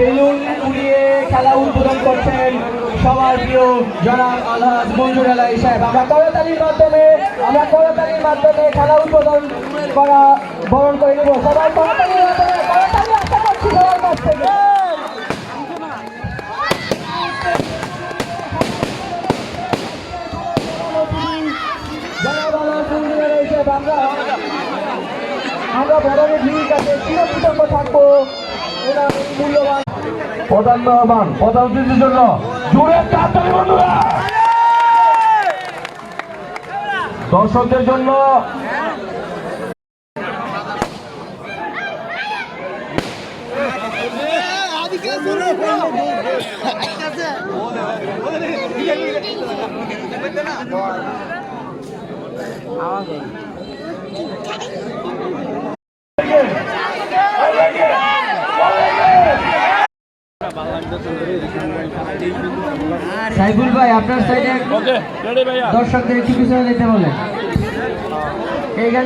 Balloon উড়িয়ে খেলা উদ্বোধন করছেন সবার প্রিয় জনাব আলহাজ মঞ্জুর আলাই সাহেব। আমরা করতালির মাধ্যমে খেলা উদ্বোধন করা বরণ করে নেব। সবাই করতালির মাধ্যমে করতালি আশা করছি সবার কাছ থেকে। জনাব আলহাজ মঞ্জুর আলাই সাহেব, আমরা বদলের ভিড় কাছে চিরকৃতজ্ঞ থাকবো। ওনার মূল্যবান প্রধান মেহমান প্রধান অতিথির জন্য জোরে তাড়াতাড়ি বন্ধুরা, দর্শকদের জন্য সাইফুল ভাই আপনার সাইডে দর্শকদের একটু পিছনে যেতে বলেন। এইখানে